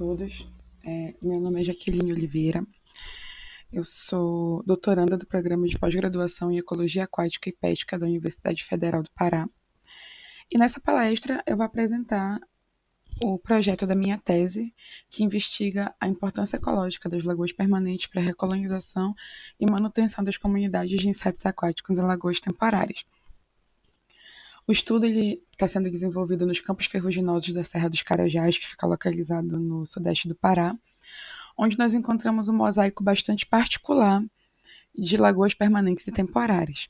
todos. Meu nome é Jaqueline Oliveira. Eu sou doutoranda do Programa de Pós-Graduação em Ecologia Aquática e Pesca da Universidade Federal do Pará. E nessa palestra eu vou apresentar o projeto da minha tese, que investiga a importância ecológica das lagoas permanentes para a recolonização e manutenção das comunidades de insetos aquáticos em lagoas temporárias. O estudo está sendo desenvolvido nos Campos Ferruginosos da Serra dos Carajás, que fica localizado no sudeste do Pará, onde nós encontramos um mosaico bastante particular de lagoas permanentes e temporárias.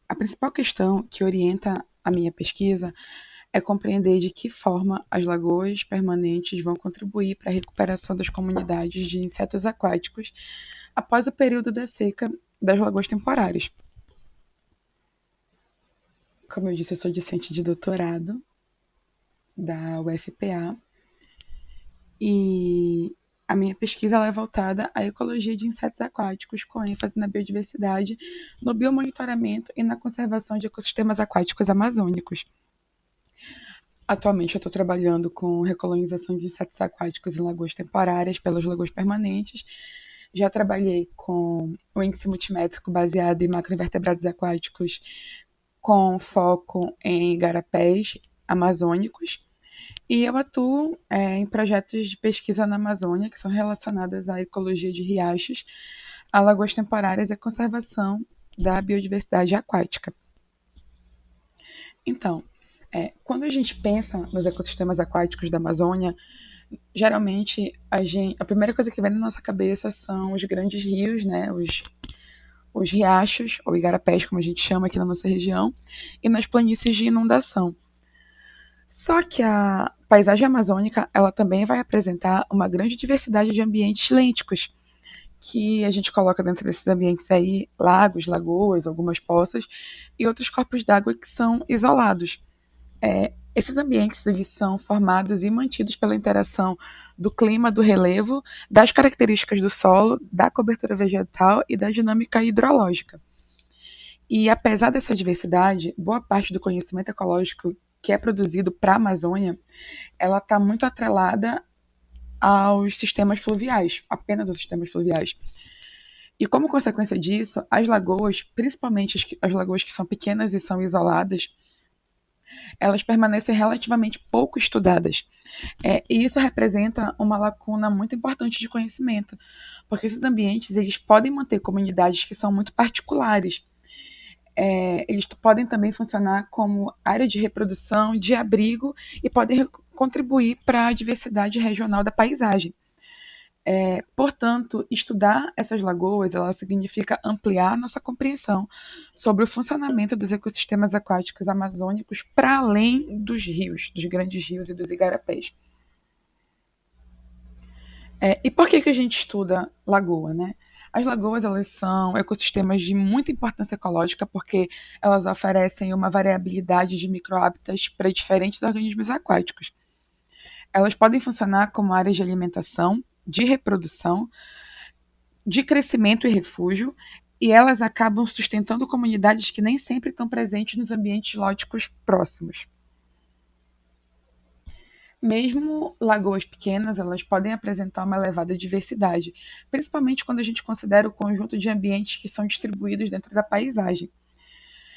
A principal questão que orienta a minha pesquisa é compreender de que forma as lagoas permanentes vão contribuir para a recuperação das comunidades de insetos aquáticos após o período da seca das lagoas temporárias. Como eu disse, eu sou discente de doutorado da UFPA e a minha pesquisa é voltada à ecologia de insetos aquáticos, com ênfase na biodiversidade, no biomonitoramento e na conservação de ecossistemas aquáticos amazônicos. Atualmente eu estou trabalhando com recolonização de insetos aquáticos em lagoas temporárias pelas lagoas permanentes. Já trabalhei com o índice multimétrico baseado em macroinvertebrados aquáticos com foco em igarapés amazônicos. E eu atuo em projetos de pesquisa na Amazônia, que são relacionados à ecologia de riachos, a lagoas temporárias e a conservação da biodiversidade aquática. Então, quando a gente pensa nos ecossistemas aquáticos da Amazônia, geralmente a primeira coisa que vem na nossa cabeça são os grandes rios, né, os riachos, ou igarapés, como a gente chama aqui na nossa região, e nas planícies de inundação. Só que a paisagem amazônica, ela também vai apresentar uma grande diversidade de ambientes lênticos, que a gente coloca dentro desses ambientes aí lagos, lagoas, algumas poças, e outros corpos d'água que são isolados. Esses ambientes eles são formados e mantidos pela interação do clima, do relevo, das características do solo, da cobertura vegetal e da dinâmica hidrológica. E apesar dessa diversidade, boa parte do conhecimento ecológico que é produzido para a Amazônia, ela está muito atrelada aos sistemas fluviais, apenas aos sistemas fluviais. E como consequência disso, as lagoas, principalmente as lagoas que são pequenas e são isoladas, elas permanecem relativamente pouco estudadas. E isso representa uma lacuna muito importante de conhecimento, porque esses ambientes eles podem manter comunidades que são muito particulares. Eles podem também funcionar como área de reprodução, de abrigo e podem contribuir para a diversidade regional da paisagem. Portanto, estudar essas lagoas ela significa ampliar nossa compreensão sobre o funcionamento dos ecossistemas aquáticos amazônicos para além dos rios, dos grandes rios e dos igarapés. E por que a gente estuda lagoa, né? As lagoas elas são ecossistemas de muita importância ecológica porque elas oferecem uma variabilidade de microhábitats para diferentes organismos aquáticos. Elas podem funcionar como áreas de alimentação, de reprodução, de crescimento e refúgio, e elas acabam sustentando comunidades que nem sempre estão presentes nos ambientes lóticos próximos. Mesmo lagoas pequenas, elas podem apresentar uma elevada diversidade, principalmente quando a gente considera o conjunto de ambientes que são distribuídos dentro da paisagem.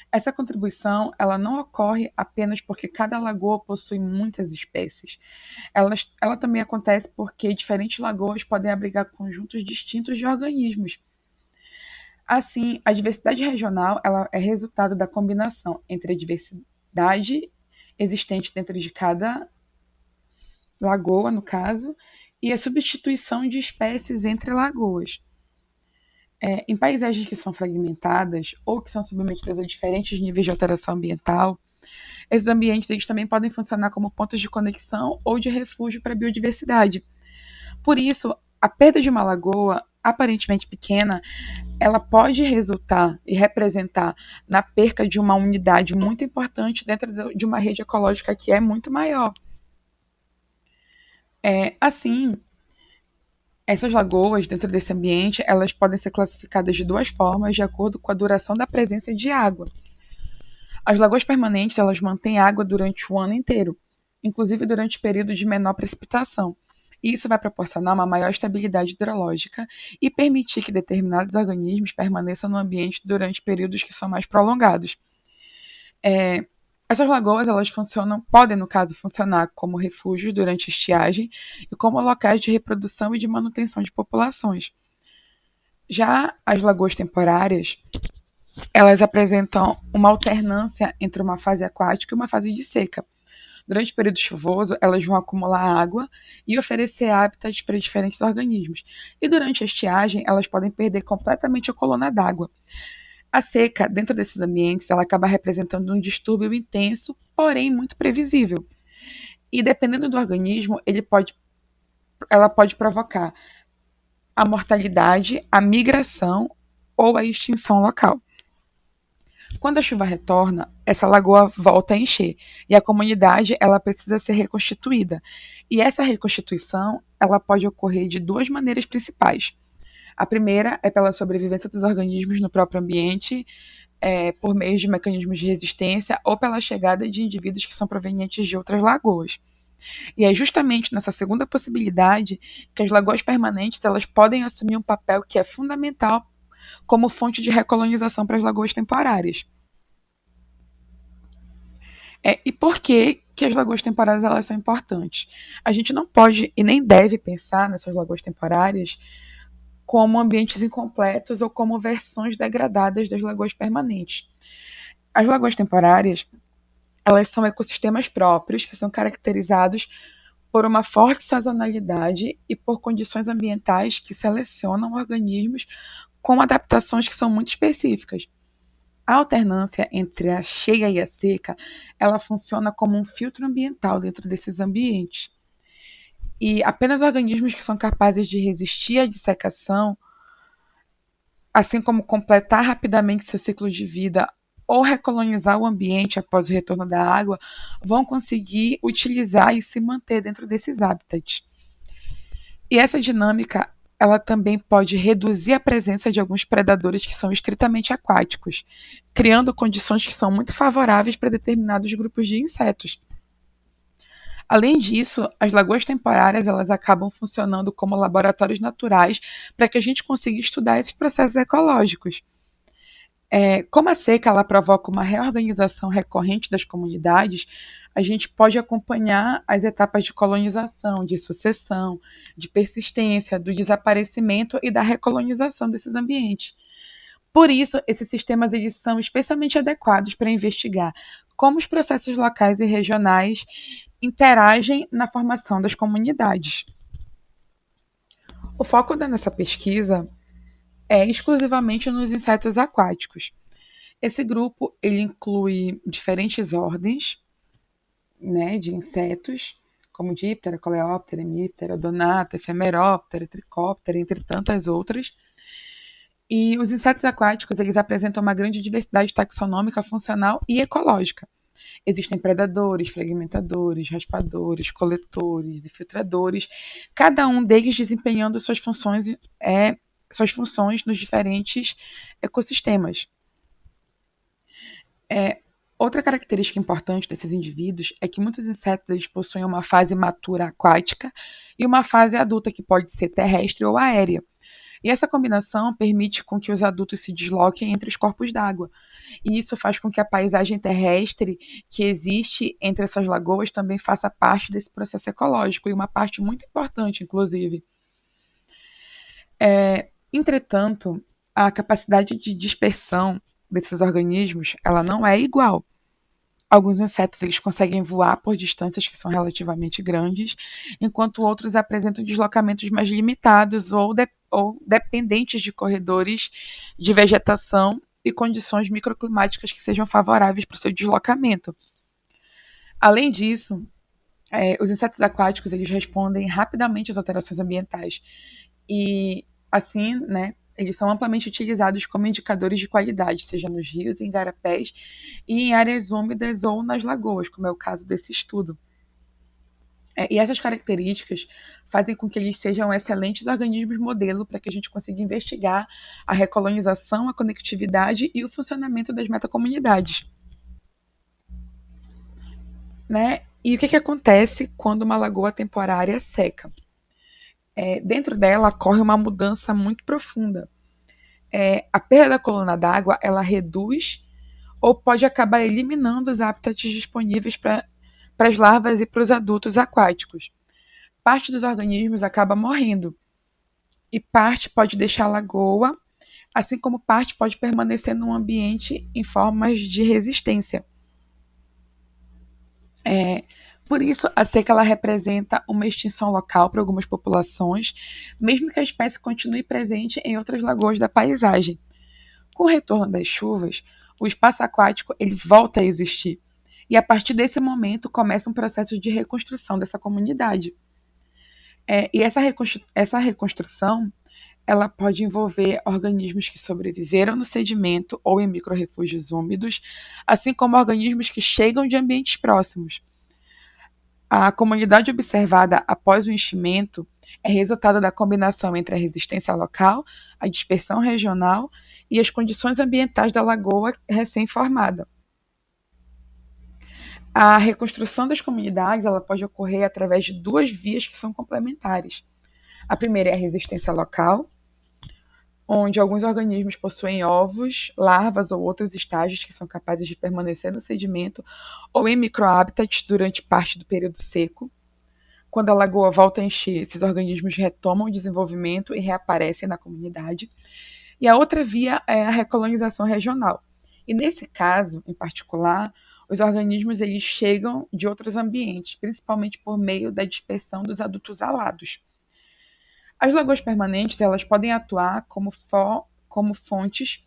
Essa contribuição ela não ocorre apenas porque cada lagoa possui muitas espécies. Ela também acontece porque diferentes lagoas podem abrigar conjuntos distintos de organismos. Assim, a diversidade regional ela é resultado da combinação entre a diversidade existente dentro de cada lagoa, no caso, e a substituição de espécies entre lagoas. Em paisagens que são fragmentadas ou que são submetidas a diferentes níveis de alteração ambiental, esses ambientes eles também podem funcionar como pontos de conexão ou de refúgio para a biodiversidade. Por isso, a perda de uma lagoa aparentemente pequena, ela pode resultar e representar na perca de uma unidade muito importante dentro de uma rede ecológica que é muito maior. Assim, essas lagoas, dentro desse ambiente, elas podem ser classificadas de duas formas, de acordo com a duração da presença de água. As lagoas permanentes, elas mantêm água durante o ano inteiro, inclusive durante períodos de menor precipitação. Isso vai proporcionar uma maior estabilidade hidrológica e permitir que determinados organismos permaneçam no ambiente durante períodos que são mais prolongados. É, essas lagoas, elas podem, no caso, funcionar como refúgios durante a estiagem e como locais de reprodução e de manutenção de populações. Já as lagoas temporárias, elas apresentam uma alternância entre uma fase aquática e uma fase de seca. Durante o período chuvoso, elas vão acumular água e oferecer hábitats para diferentes organismos. E durante a estiagem, elas podem perder completamente a coluna d'água. A seca, dentro desses ambientes, ela acaba representando um distúrbio intenso, porém muito previsível. E dependendo do organismo, ela pode provocar a mortalidade, a migração ou a extinção local. Quando a chuva retorna, essa lagoa volta a encher e a comunidade ela precisa ser reconstituída. E essa reconstituição ela pode ocorrer de duas maneiras principais. A primeira é pela sobrevivência dos organismos no próprio ambiente, por meio de mecanismos de resistência ou pela chegada de indivíduos que são provenientes de outras lagoas. E é justamente nessa segunda possibilidade que as lagoas permanentes elas podem assumir um papel que é fundamental como fonte de recolonização para as lagoas temporárias. E por que as lagoas temporárias elas são importantes? A gente não pode e nem deve pensar nessas lagoas temporárias como ambientes incompletos ou como versões degradadas das lagoas permanentes. As lagoas temporárias elas são ecossistemas próprios que são caracterizados por uma forte sazonalidade e por condições ambientais que selecionam organismos com adaptações que são muito específicas. A alternância entre a cheia e a seca, ela funciona como um filtro ambiental dentro desses ambientes. E apenas organismos que são capazes de resistir à dissecação, assim como completar rapidamente seu ciclo de vida ou recolonizar o ambiente após o retorno da água, vão conseguir utilizar e se manter dentro desses hábitats. E essa dinâmica ela também pode reduzir a presença de alguns predadores que são estritamente aquáticos, criando condições que são muito favoráveis para determinados grupos de insetos. Além disso, as lagoas temporárias elas acabam funcionando como laboratórios naturais para que a gente consiga estudar esses processos ecológicos. Como a seca ela provoca uma reorganização recorrente das comunidades, a gente pode acompanhar as etapas de colonização, de sucessão, de persistência, do desaparecimento e da recolonização desses ambientes. Por isso, esses sistemas eles são especialmente adequados para investigar como os processos locais e regionais interagem na formação das comunidades. O foco nessa pesquisa é exclusivamente nos insetos aquáticos. Esse grupo ele inclui diferentes ordens, né, de insetos, como Diptera, Coleóptera, Hemíptera, Odonata, Efemeróptera, Tricóptera, entre tantas outras. E os insetos aquáticos eles apresentam uma grande diversidade taxonômica, funcional e ecológica. Existem predadores, fragmentadores, raspadores, coletores e filtradores, cada um deles desempenhando suas funções nos diferentes ecossistemas. Outra característica importante desses indivíduos é que muitos insetos eles possuem uma fase matura aquática e uma fase adulta que pode ser terrestre ou aérea. E essa combinação permite com que os adultos se desloquem entre os corpos d'água. E isso faz com que a paisagem terrestre que existe entre essas lagoas também faça parte desse processo ecológico, e uma parte muito importante, inclusive. Entretanto, a capacidade de dispersão desses organismos ela não é igual. Alguns insetos eles conseguem voar por distâncias que são relativamente grandes, enquanto outros apresentam deslocamentos mais limitados ou dependentes de corredores de vegetação e condições microclimáticas que sejam favoráveis para o seu deslocamento. Além disso, os insetos aquáticos eles respondem rapidamente às alterações ambientais e, assim, né, eles são amplamente utilizados como indicadores de qualidade, seja nos rios, em igarapés e em áreas úmidas ou nas lagoas, como é o caso desse estudo. E essas características fazem com que eles sejam excelentes organismos modelo para que a gente consiga investigar a recolonização, a conectividade e o funcionamento das metacomunidades. Né? E o que acontece quando uma lagoa temporária seca? Dentro dela ocorre uma mudança muito profunda. A perda da coluna d'água ela reduz ou pode acabar eliminando os hábitats disponíveis para as larvas e para os adultos aquáticos. Parte dos organismos acaba morrendo e parte pode deixar a lagoa, assim como parte pode permanecer no ambiente em formas de resistência. Por isso, a seca ela representa uma extinção local para algumas populações, mesmo que a espécie continue presente em outras lagoas da paisagem. Com o retorno das chuvas, o espaço aquático ele volta a existir. E a partir desse momento começa um processo de reconstrução dessa comunidade. E essa reconstrução ela pode envolver organismos que sobreviveram no sedimento ou em microrrefúgios úmidos, assim como organismos que chegam de ambientes próximos. A comunidade observada após o enchimento é resultado da combinação entre a resistência local, a dispersão regional e as condições ambientais da lagoa recém-formada. A reconstrução das comunidades ela pode ocorrer através de duas vias que são complementares. A primeira é a resistência local, onde alguns organismos possuem ovos, larvas ou outros estágios que são capazes de permanecer no sedimento ou em microhábitats durante parte do período seco. Quando a lagoa volta a encher, esses organismos retomam o desenvolvimento e reaparecem na comunidade. E a outra via é a recolonização regional. E nesse caso, em particular, os organismos eles chegam de outros ambientes, principalmente por meio da dispersão dos adultos alados. As lagoas permanentes elas podem atuar como fontes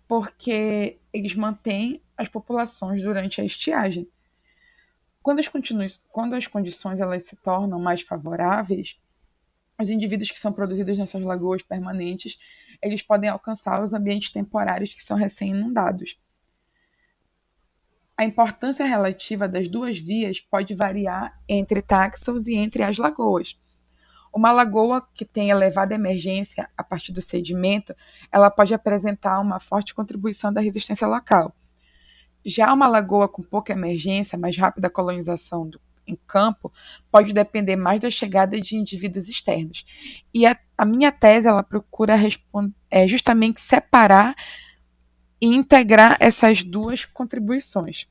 porque eles mantêm as populações durante a estiagem. Quando as condições elas se tornam mais favoráveis, os indivíduos que são produzidos nessas lagoas permanentes, eles podem alcançar os ambientes temporários que são recém-inundados. A importância relativa das duas vias pode variar entre taxons e entre as lagoas. Uma lagoa que tem elevada emergência a partir do sedimento, ela pode apresentar uma forte contribuição da resistência local. Já uma lagoa com pouca emergência, mais rápida colonização em campo, pode depender mais da chegada de indivíduos externos. E a minha tese ela procura justamente separar e integrar essas duas contribuições.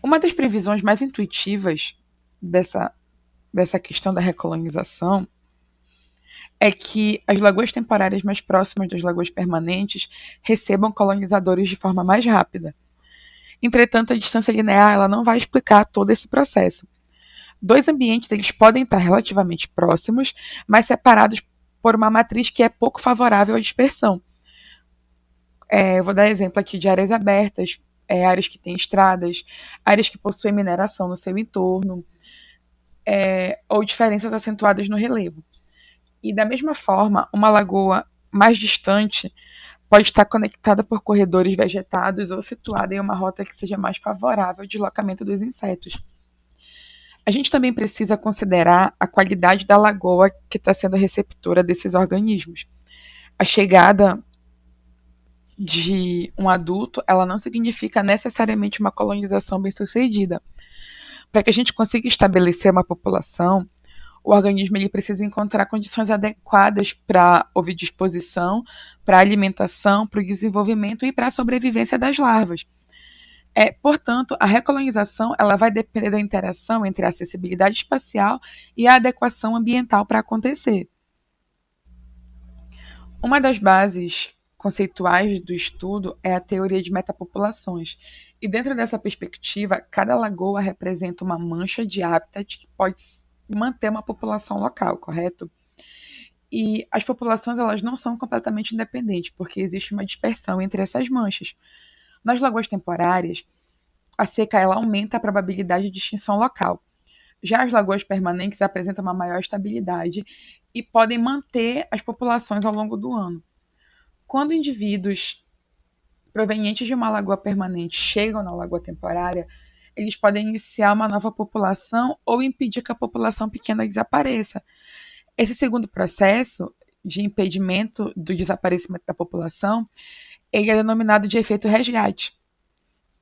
Uma das previsões mais intuitivas dessa questão da recolonização é que as lagoas temporárias mais próximas das lagoas permanentes recebam colonizadores de forma mais rápida. Entretanto, a distância linear ela não vai explicar todo esse processo. Dois ambientes eles podem estar relativamente próximos, mas separados por uma matriz que é pouco favorável à dispersão. Eu vou dar exemplo aqui de áreas abertas, áreas que têm estradas, áreas que possuem mineração no seu entorno, ou diferenças acentuadas no relevo. E da mesma forma, uma lagoa mais distante pode estar conectada por corredores vegetados ou situada em uma rota que seja mais favorável ao deslocamento dos insetos. A gente também precisa considerar a qualidade da lagoa que está sendo receptora desses organismos. A chegada de um adulto, ela não significa necessariamente uma colonização bem-sucedida. Para que a gente consiga estabelecer uma população, o organismo ele precisa encontrar condições adequadas para ovidisposição, para alimentação, para o desenvolvimento e para a sobrevivência das larvas. Portanto, a recolonização ela vai depender da interação entre a acessibilidade espacial e a adequação ambiental para acontecer. Uma das bases conceituais do estudo é a teoria de metapopulações. E dentro dessa perspectiva, cada lagoa representa uma mancha de hábitat que pode manter uma população local, correto? E as populações elas não são completamente independentes, porque existe uma dispersão entre essas manchas. Nas lagoas temporárias, a seca ela aumenta a probabilidade de extinção local. Já as lagoas permanentes apresentam uma maior estabilidade e podem manter as populações ao longo do ano. Quando indivíduos provenientes de uma lagoa permanente chegam na lagoa temporária, eles podem iniciar uma nova população ou impedir que a população pequena desapareça. Esse segundo processo de impedimento do desaparecimento da população, ele é denominado de efeito resgate.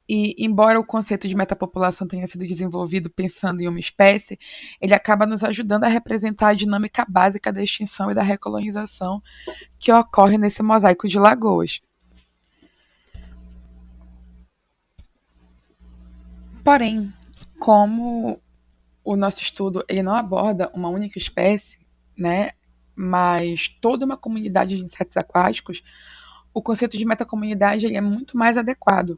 E, embora o conceito de metapopulação tenha sido desenvolvido pensando em uma espécie, ele acaba nos ajudando a representar a dinâmica básica da extinção e da recolonização que ocorre nesse mosaico de lagoas. Porém, como o nosso estudo ele não aborda uma única espécie, né, mas toda uma comunidade de insetos aquáticos, o conceito de metacomunidade ele é muito mais adequado,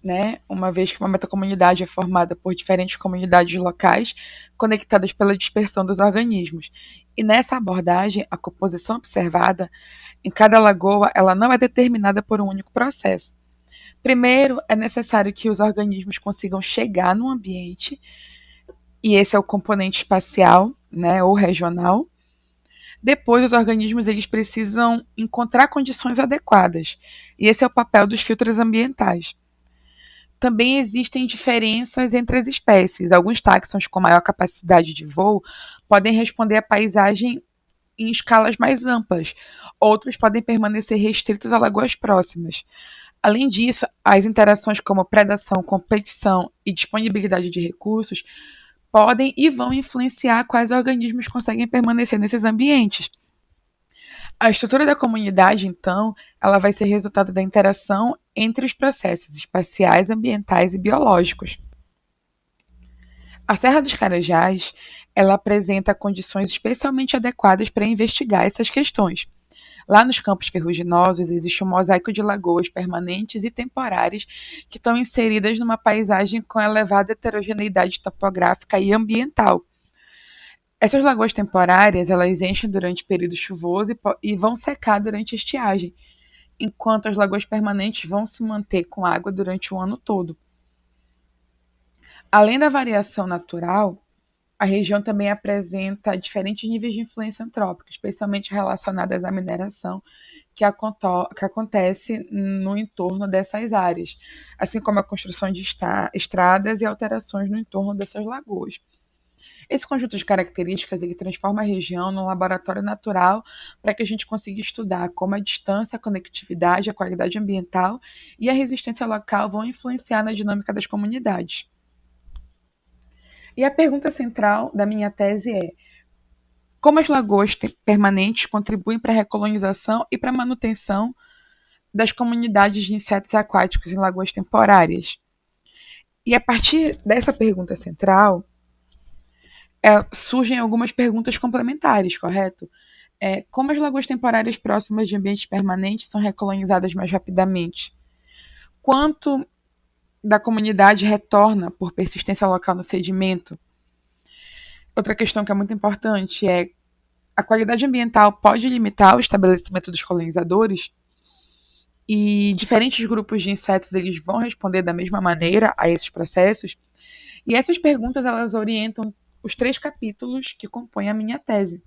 né? Uma vez que uma metacomunidade é formada por diferentes comunidades locais conectadas pela dispersão dos organismos. E nessa abordagem, a composição observada em cada lagoa ela não é determinada por um único processo. Primeiro, é necessário que os organismos consigam chegar no ambiente, e esse é o componente espacial, né, ou regional. Depois, os organismos eles precisam encontrar condições adequadas, e esse é o papel dos filtros ambientais. Também existem diferenças entre as espécies. Alguns táxons com maior capacidade de voo podem responder à paisagem em escalas mais amplas, outros podem permanecer restritos a lagoas próximas. Além disso, as interações como predação, competição e disponibilidade de recursos podem e vão influenciar quais organismos conseguem permanecer nesses ambientes. A estrutura da comunidade, então, ela vai ser resultado da interação entre os processos espaciais, ambientais e biológicos. A Serra dos Carajás, ela apresenta condições especialmente adequadas para investigar essas questões. Lá nos Campos Ferruginosos existe um mosaico de lagoas permanentes e temporárias que estão inseridas numa paisagem com elevada heterogeneidade topográfica e ambiental. Essas lagoas temporárias, elas enchem durante período chuvoso e vão secar durante a estiagem, enquanto as lagoas permanentes vão se manter com água durante o ano todo. Além da variação natural, a região também apresenta diferentes níveis de influência antrópica, especialmente relacionadas à mineração que acontece no entorno dessas áreas, assim como a construção de estradas e alterações no entorno dessas lagoas. Esse conjunto de características ele transforma a região num laboratório natural para que a gente consiga estudar como a distância, a conectividade, a qualidade ambiental e a resistência local vão influenciar na dinâmica das comunidades. E a pergunta central da minha tese é: como as lagoas permanentes contribuem para a recolonização e para a manutenção das comunidades de insetos aquáticos em lagoas temporárias? E a partir dessa pergunta central, surgem algumas perguntas complementares, correto? Como as lagoas temporárias próximas de ambientes permanentes são recolonizadas mais rapidamente? Quanto da comunidade retorna por persistência local no sedimento? Outra questão que é muito importante é: a qualidade ambiental pode limitar o estabelecimento dos colonizadores? E diferentes grupos de insetos eles vão responder da mesma maneira a esses processos? E essas perguntas elas orientam os 3 capítulos que compõem a minha tese.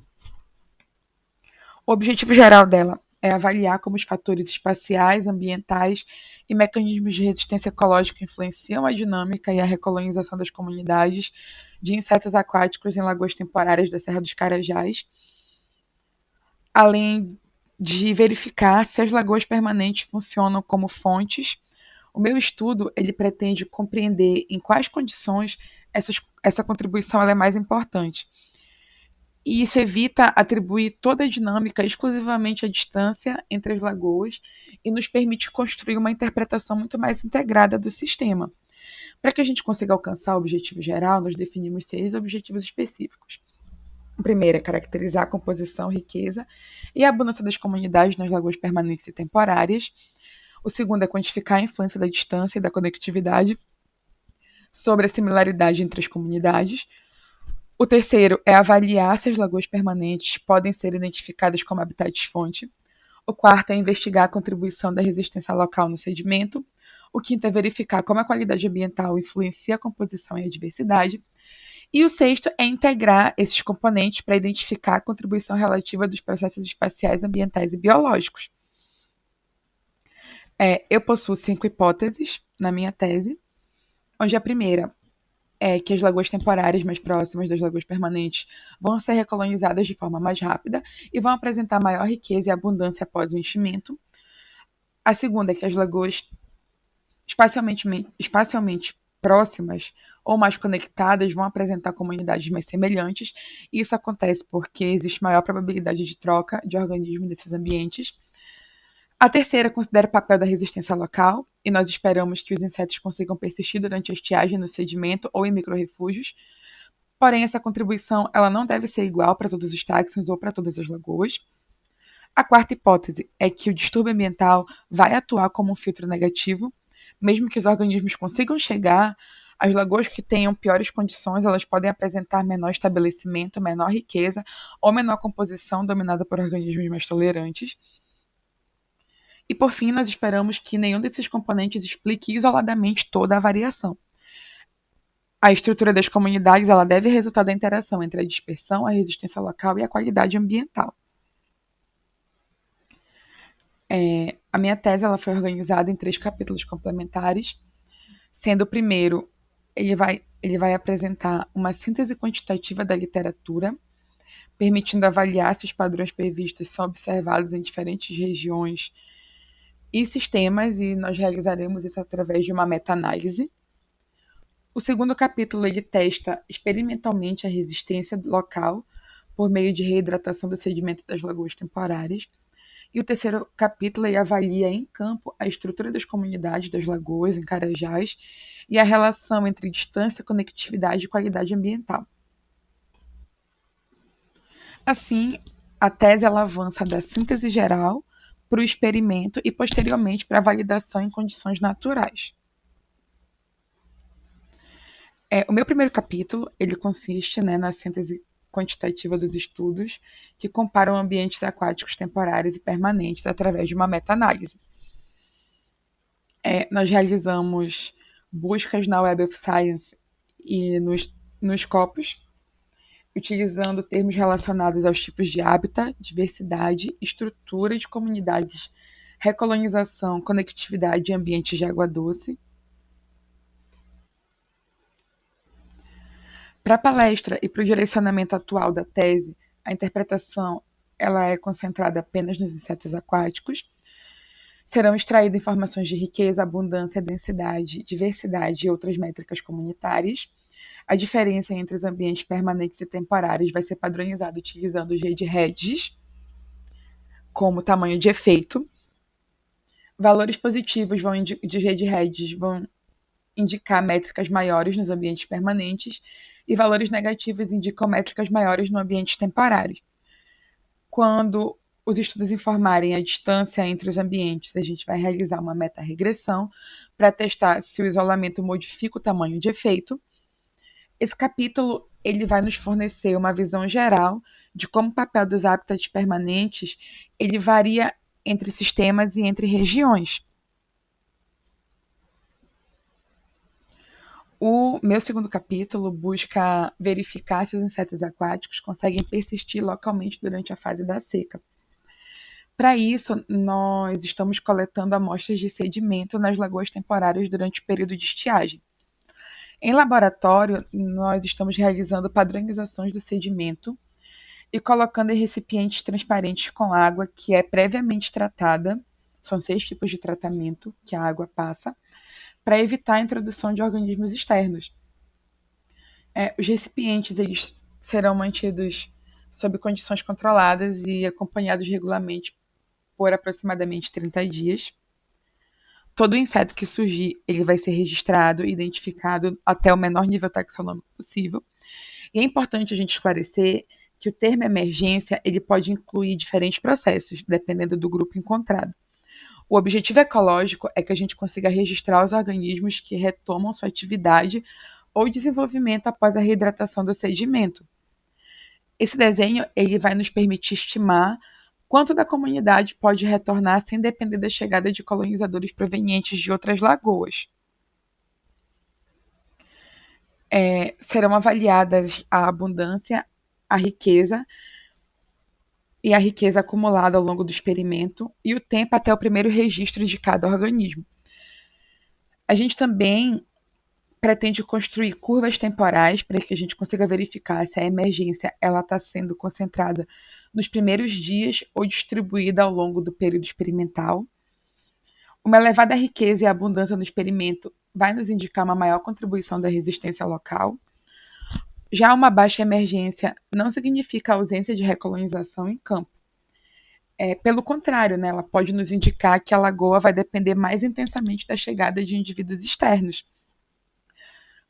O objetivo geral dela é avaliar como os fatores espaciais, ambientais e mecanismos de resistência ecológica influenciam a dinâmica e a recolonização das comunidades de insetos aquáticos em lagoas temporárias da Serra dos Carajás, além de verificar se as lagoas permanentes funcionam como fontes. O meu estudo ele pretende compreender em quais condições essa contribuição ela é mais importante. E isso evita atribuir toda a dinâmica exclusivamente à distância entre as lagoas e nos permite construir uma interpretação muito mais integrada do sistema. Para que a gente consiga alcançar o objetivo geral, nós definimos 6 objetivos específicos. O primeiro é caracterizar a composição, riqueza e a abundância das comunidades nas lagoas permanentes e temporárias. O segundo é quantificar a influência da distância e da conectividade sobre a similaridade entre as comunidades. O terceiro é avaliar se as lagoas permanentes podem ser identificadas como habitats-fonte. O quarto é investigar a contribuição da resistência local no sedimento. O quinto é verificar como a qualidade ambiental influencia a composição e a diversidade. E o sexto é integrar esses componentes para identificar a contribuição relativa dos processos espaciais, ambientais e biológicos. Eu possuo 5 hipóteses na minha tese, onde a primeira é que as lagoas temporárias mais próximas das lagoas permanentes vão ser recolonizadas de forma mais rápida e vão apresentar maior riqueza e abundância após o enchimento. A segunda é que as lagoas espacialmente próximas ou mais conectadas vão apresentar comunidades mais semelhantes. Isso acontece porque existe maior probabilidade de troca de organismos nesses ambientes. A terceira considera o papel da resistência local, e nós esperamos que os insetos consigam persistir durante a estiagem no sedimento ou em microrrefúgios. Porém, essa contribuição ela não deve ser igual para todos os táxons ou para todas as lagoas. A quarta hipótese é que o distúrbio ambiental vai atuar como um filtro negativo, mesmo que os organismos consigam chegar, as lagoas que tenham piores condições, elas podem apresentar menor estabelecimento, menor riqueza ou menor composição dominada por organismos mais tolerantes. E por fim, nós esperamos que nenhum desses componentes explique isoladamente toda a variação. A estrutura das comunidades ela deve resultar da interação entre a dispersão, a resistência local e a qualidade ambiental. A minha tese ela foi organizada em 3 capítulos complementares, sendo o primeiro, ele vai apresentar uma síntese quantitativa da literatura, permitindo avaliar se os padrões previstos são observados em diferentes regiões e sistemas, e nós realizaremos isso através de uma meta-análise. O segundo capítulo ele testa experimentalmente a resistência local por meio de reidratação do sedimento das lagoas temporárias. E o terceiro capítulo ele avalia em campo a estrutura das comunidades das lagoas em Carajás e a relação entre distância, conectividade e qualidade ambiental. Assim, a tese ela avança da síntese geral para o experimento e posteriormente para a validação em condições naturais. O meu primeiro capítulo ele consiste na síntese quantitativa dos estudos que comparam ambientes aquáticos temporários e permanentes através de uma meta-análise. Nós realizamos buscas na Web of Science e nos Scopus, utilizando termos relacionados aos tipos de hábitat, diversidade, estrutura de comunidades, recolonização, conectividade e ambientes de água doce. Para a palestra e para o direcionamento atual da tese, a interpretação ela é concentrada apenas nos insetos aquáticos. Serão extraídas informações de riqueza, abundância, densidade, diversidade e outras métricas comunitárias. A diferença entre os ambientes permanentes e temporários vai ser padronizada utilizando os GED-REDs como tamanho de efeito. Valores positivos de GED-REDs vão indicar métricas maiores nos ambientes permanentes e valores negativos indicam métricas maiores no ambiente temporário. Quando os estudos informarem a distância entre os ambientes, a gente vai realizar uma meta-regressão para testar se o isolamento modifica o tamanho de efeito. Esse capítulo ele vai nos fornecer uma visão geral de como o papel dos hábitats permanentes ele varia entre sistemas e entre regiões. O meu segundo capítulo busca verificar se os insetos aquáticos conseguem persistir localmente durante a fase da seca. Para isso, nós estamos coletando amostras de sedimento nas lagoas temporárias durante o período de estiagem. Em laboratório, nós estamos realizando padronizações do sedimento e colocando em recipientes transparentes com água que é previamente tratada. São 6 tipos de tratamento que a água passa, para evitar a introdução de organismos externos. Os recipientes eles serão mantidos sob condições controladas e acompanhados regularmente por aproximadamente 30 dias. Todo inseto que surgir, ele vai ser registrado e identificado até o menor nível taxonômico possível. E é importante a gente esclarecer que o termo emergência ele pode incluir diferentes processos, dependendo do grupo encontrado. O objetivo ecológico é que a gente consiga registrar os organismos que retomam sua atividade ou desenvolvimento após a reidratação do sedimento. Esse desenho ele vai nos permitir estimar quanto da comunidade pode retornar sem depender da chegada de colonizadores provenientes de outras lagoas. Serão avaliadas a abundância, a riqueza e a riqueza acumulada ao longo do experimento e o tempo até o primeiro registro de cada organismo. A gente também pretende construir curvas temporais para que a gente consiga verificar se a emergência está sendo concentrada nos primeiros dias ou distribuída ao longo do período experimental. Uma elevada riqueza e abundância no experimento vai nos indicar uma maior contribuição da resistência local. Já uma baixa emergência não significa ausência de recolonização em campo. Pelo contrário, né, ela pode nos indicar que a lagoa vai depender mais intensamente da chegada de indivíduos externos.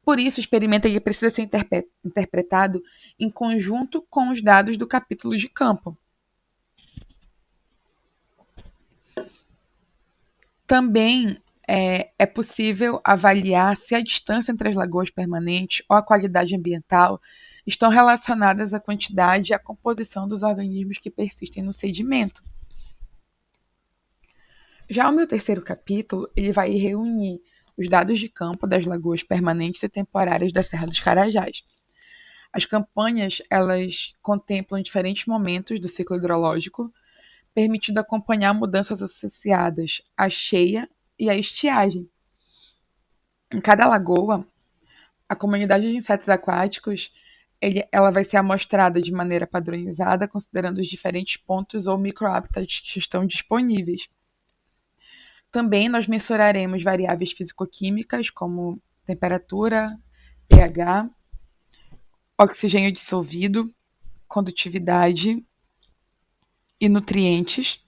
Por isso, o experimento aí precisa ser interpretado em conjunto com os dados do capítulo de campo. Também é possível avaliar se a distância entre as lagoas permanentes ou a qualidade ambiental estão relacionadas à quantidade e à composição dos organismos que persistem no sedimento. Já o meu terceiro capítulo, ele vai reunir os dados de campo das lagoas permanentes e temporárias da Serra dos Carajás. As campanhas, elas contemplam diferentes momentos do ciclo hidrológico, permitindo acompanhar mudanças associadas à cheia e à estiagem. Em cada lagoa, a comunidade de insetos aquáticos ela vai ser amostrada de maneira padronizada, considerando os diferentes pontos ou microhábitats que estão disponíveis. Também nós mensuraremos variáveis físico-químicas, como temperatura, pH, oxigênio dissolvido, condutividade e nutrientes.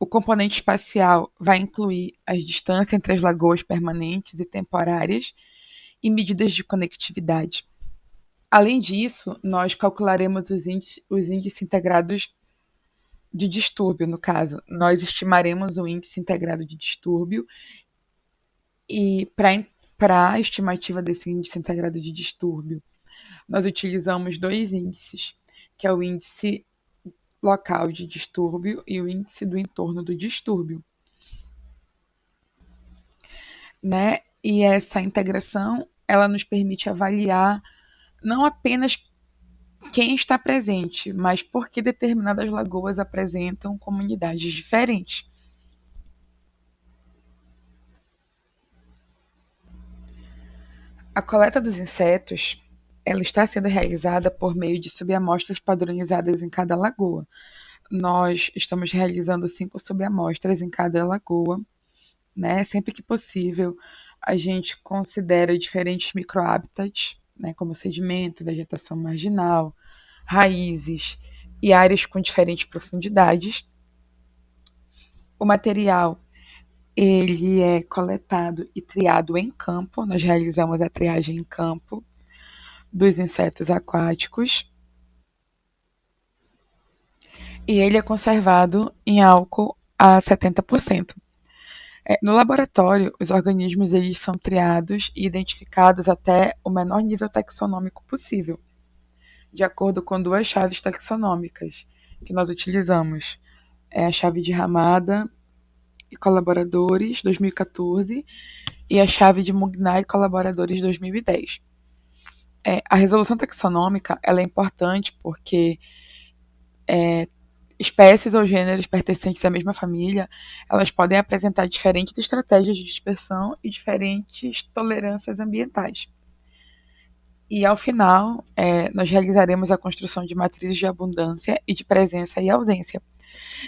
O componente espacial vai incluir as distâncias entre as lagoas permanentes e temporárias e medidas de conectividade. Além disso, nós calcularemos os índices integrados de distúrbio, no caso. Nós estimaremos o índice integrado de distúrbio e para a estimativa desse índice integrado de distúrbio, nós utilizamos dois índices, que é o índice local de distúrbio e o índice do entorno do distúrbio. Né? E essa integração, ela nos permite avaliar não apenas quem está presente, mas por que determinadas lagoas apresentam comunidades diferentes. A coleta dos insetos, ela está sendo realizada por meio de subamostras padronizadas em cada lagoa. Nós estamos realizando 5 subamostras em cada lagoa, né? Sempre que possível, a gente considera diferentes microhábitats, né? Como sedimento, vegetação marginal, raízes e áreas com diferentes profundidades. O material ele é coletado e triado em campo. Nós realizamos a triagem em campo dos insetos aquáticos e ele é conservado em álcool a 70%. No laboratório, os organismos eles são triados e identificados até o menor nível taxonômico possível, de acordo com duas chaves taxonômicas que nós utilizamos. É a chave de Ramada e colaboradores 2014 e a chave de Mugnai e colaboradores 2010. A resolução taxonômica ela é importante porque espécies ou gêneros pertencentes à mesma família, elas podem apresentar diferentes estratégias de dispersão e diferentes tolerâncias ambientais. E, ao final, nós realizaremos a construção de matrizes de abundância e de presença e ausência,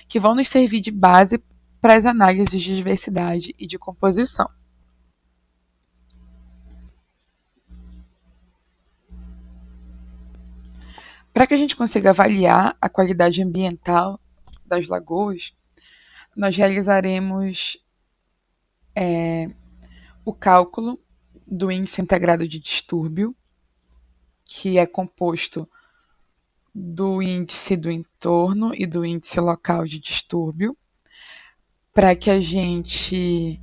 que vão nos servir de base para as análises de diversidade e de composição. Para que a gente consiga avaliar a qualidade ambiental das lagoas, nós realizaremos o cálculo do índice integrado de distúrbio, que é composto do índice do entorno e do índice local de distúrbio, para que a gente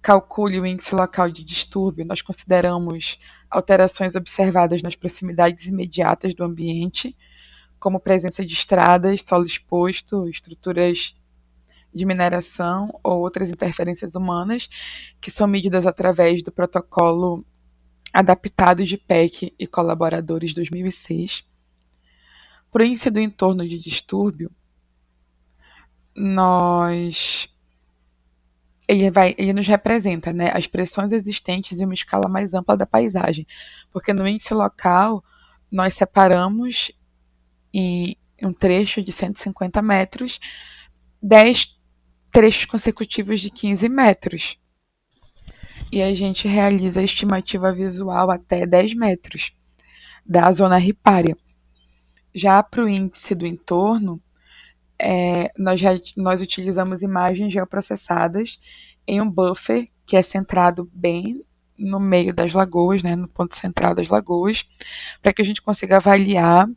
calcule o índice local de distúrbio, nós consideramos alterações observadas nas proximidades imediatas do ambiente, como presença de estradas, solo exposto, estruturas de mineração ou outras interferências humanas, que são medidas através do protocolo adaptado de PEC e colaboradores 2006. Para o índice do entorno de distúrbio, ele nos representa, né, as pressões existentes em uma escala mais ampla da paisagem, porque no índice local nós separamos em um trecho de 150 metros 10 trechos consecutivos de 15 metros. E a gente realiza a estimativa visual até 10 metros da zona ripária. Já para o índice do entorno, nós utilizamos imagens geoprocessadas em um buffer que é centrado bem no meio das lagoas, né, no ponto central das lagoas, para que a gente consiga avaliar,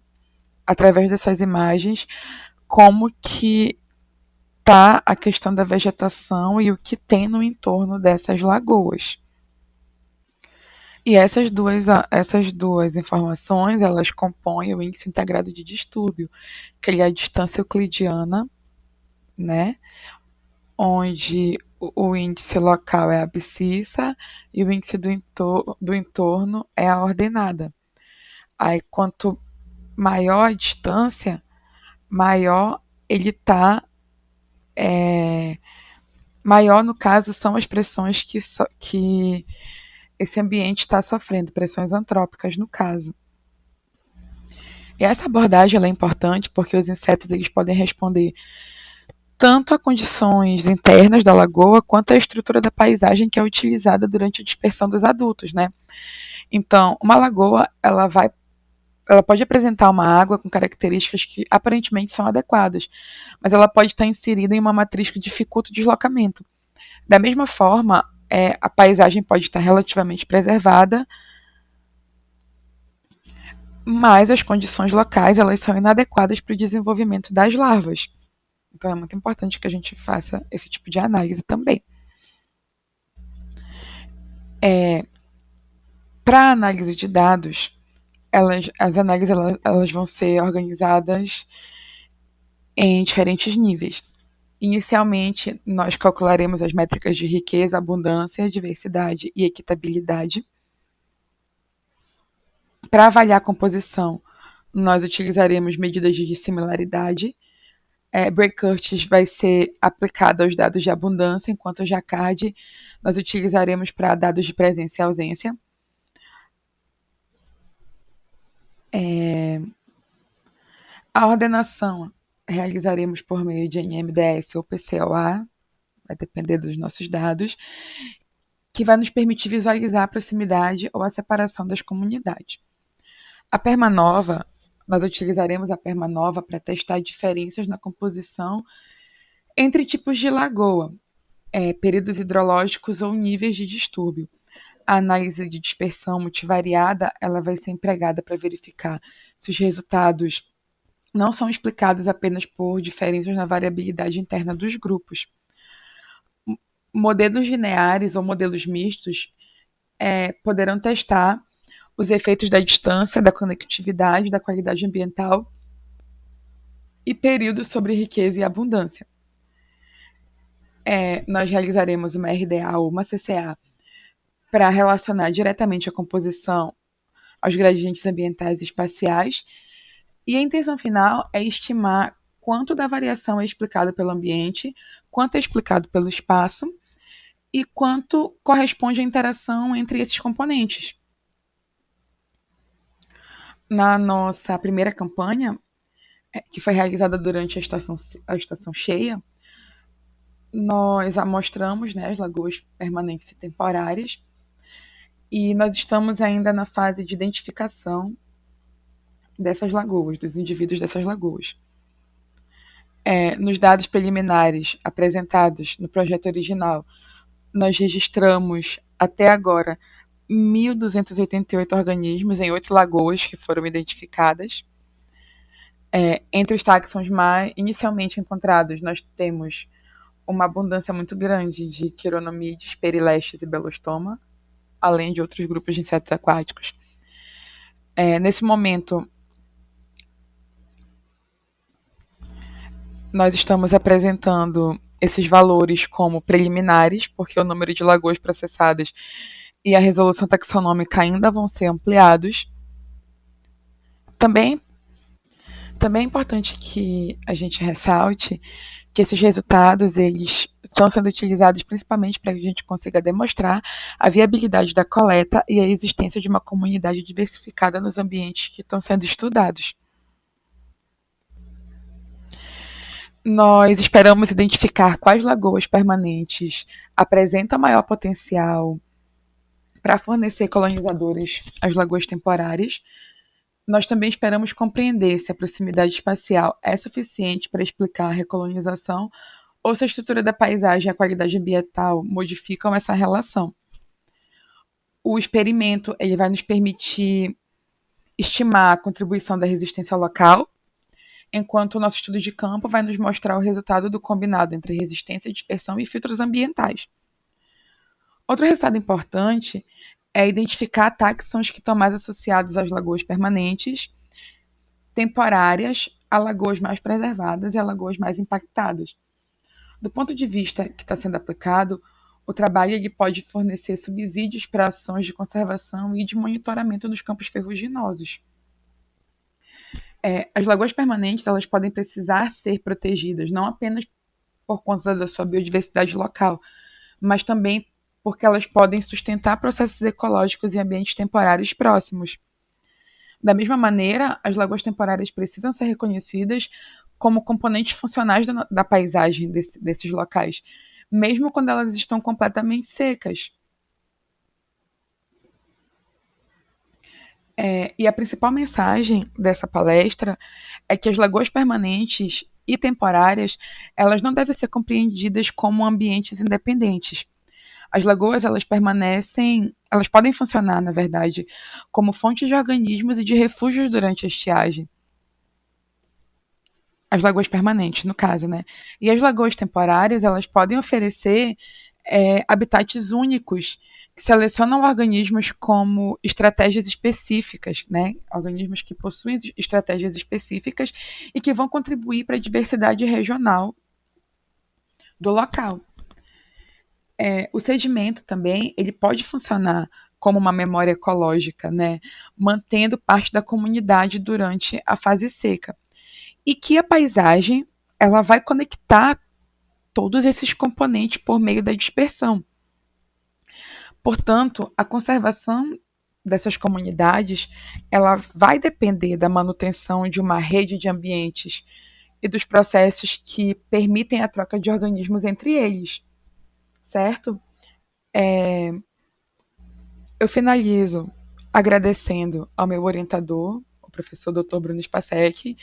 através dessas imagens, como que está a questão da vegetação e o que tem no entorno dessas lagoas. E essas duas informações, elas compõem o índice integrado de distúrbio, que é a distância euclidiana, né, onde o índice local é a abscissa e o índice do entorno é a ordenada. Aí, quanto maior a distância, maior ele está, maior no caso são as pressões que esse ambiente está sofrendo, pressões antrópicas no caso. E essa abordagem ela é importante porque os insetos eles podem responder tanto a condições internas da lagoa quanto à estrutura da paisagem que é utilizada durante a dispersão dos adultos, né? Então, uma lagoa ela pode apresentar uma água com características que aparentemente são adequadas, mas ela pode estar inserida em uma matriz que dificulta o deslocamento. Da mesma forma, a paisagem pode estar relativamente preservada, mas as condições locais elas são inadequadas para o desenvolvimento das larvas. Então é muito importante que a gente faça esse tipo de análise também. Para a análise de dados, as análises elas vão ser organizadas em diferentes níveis. Inicialmente, nós calcularemos as métricas de riqueza, abundância, diversidade e equitabilidade. Para avaliar a composição, nós utilizaremos medidas de similaridade. Breit-Curtis vai ser aplicado aos dados de abundância, enquanto o Jacquard nós utilizaremos para dados de presença e ausência. A ordenação realizaremos por meio de NMDS ou PCOA, vai depender dos nossos dados, que vai nos permitir visualizar a proximidade ou a separação das comunidades. A Permanova, nós utilizaremos a Permanova para testar diferenças na composição entre tipos de lagoa, períodos hidrológicos ou níveis de distúrbio. A análise de dispersão multivariada ela vai ser empregada para verificar se os resultados não são explicados apenas por diferenças na variabilidade interna dos grupos. Modelos lineares ou modelos mistos poderão testar os efeitos da distância, da conectividade, da qualidade ambiental e períodos sobre riqueza e abundância. Nós realizaremos uma RDA ou uma CCA para relacionar diretamente a composição aos gradientes ambientais e espaciais, e a intenção final é estimar quanto da variação é explicado pelo ambiente, quanto é explicado pelo espaço e quanto corresponde à interação entre esses componentes. Na nossa primeira campanha, que foi realizada durante a estação cheia, nós amostramos, né, as lagoas permanentes e temporárias, e nós estamos ainda na fase de identificação dessas lagoas, dos indivíduos dessas lagoas. Nos dados preliminares apresentados no projeto original, nós registramos até agora 1.288 organismos em 8 lagoas que foram identificadas. Entre os táxons inicialmente encontrados, nós temos uma abundância muito grande de Chironomides, Perilestes e Belostoma, além de outros grupos de insetos aquáticos. Nesse momento, nós estamos apresentando esses valores como preliminares, porque o número de lagoas processadas e a resolução taxonômica ainda vão ser ampliados. Também é importante que a gente ressalte que esses resultados eles estão sendo utilizados principalmente para que a gente consiga demonstrar a viabilidade da coleta e a existência de uma comunidade diversificada nos ambientes que estão sendo estudados. Nós esperamos identificar quais lagoas permanentes apresentam maior potencial para fornecer colonizadores às lagoas temporárias. Nós também esperamos compreender se a proximidade espacial é suficiente para explicar a recolonização ou se a estrutura da paisagem e a qualidade ambiental modificam essa relação. O experimento ele vai nos permitir estimar a contribuição da resistência local, enquanto o nosso estudo de campo vai nos mostrar o resultado do combinado entre resistência, dispersão e filtros ambientais. Outro resultado importante é identificar taxons que estão mais associados às lagoas permanentes, temporárias, a lagoas mais preservadas e a lagoas mais impactadas. Do ponto de vista que está sendo aplicado, o trabalho ele pode fornecer subsídios para ações de conservação e de monitoramento dos campos ferruginosos. As lagoas permanentes elas podem precisar ser protegidas, não apenas por conta da sua biodiversidade local, mas também porque elas podem sustentar processos ecológicos e ambientes temporários próximos. Da mesma maneira, as lagoas temporárias precisam ser reconhecidas como componentes funcionais da paisagem desses locais, mesmo quando elas estão completamente secas. E a principal mensagem dessa palestra é que as lagoas permanentes e temporárias elas não devem ser compreendidas como ambientes independentes. As lagoas elas podem funcionar, na verdade, como fontes de organismos e de refúgios durante a estiagem. As lagoas permanentes, no caso, né? E as lagoas temporárias, elas podem oferecer habitats únicos que selecionam organismos como estratégias específicas, né? Organismos que possuem estratégias específicas e que vão contribuir para a diversidade regional do local. O sedimento também ele pode funcionar como uma memória ecológica, né? Mantendo parte da comunidade durante a fase seca. E que a paisagem ela vai conectar todos esses componentes por meio da dispersão. Portanto, a conservação dessas comunidades ela vai depender da manutenção de uma rede de ambientes e dos processos que permitem a troca de organismos entre eles, certo? Eu finalizo agradecendo ao meu orientador, o professor Dr. Bruno Spacek,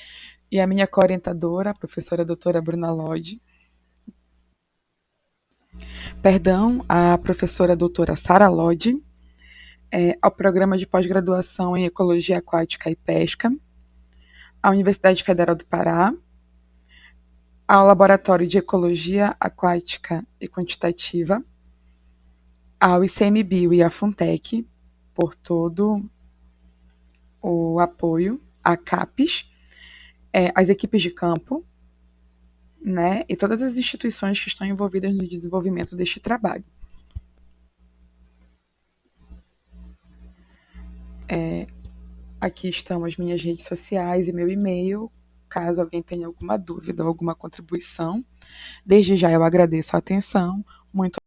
e a minha co-orientadora, a professora doutora Bruna Lodge, perdão, a professora doutora Sara Lodge, ao programa de pós-graduação em Ecologia Aquática e Pesca, à Universidade Federal do Pará, ao Laboratório de Ecologia Aquática e Quantitativa, ao ICMBio e à Funtec, por todo o apoio, à CAPES, às equipes de campo, né, e todas as instituições que estão envolvidas no desenvolvimento deste trabalho. Aqui estão as minhas redes sociais e meu e-mail, caso alguém tenha alguma dúvida ou alguma contribuição. Desde já eu agradeço a atenção. Muito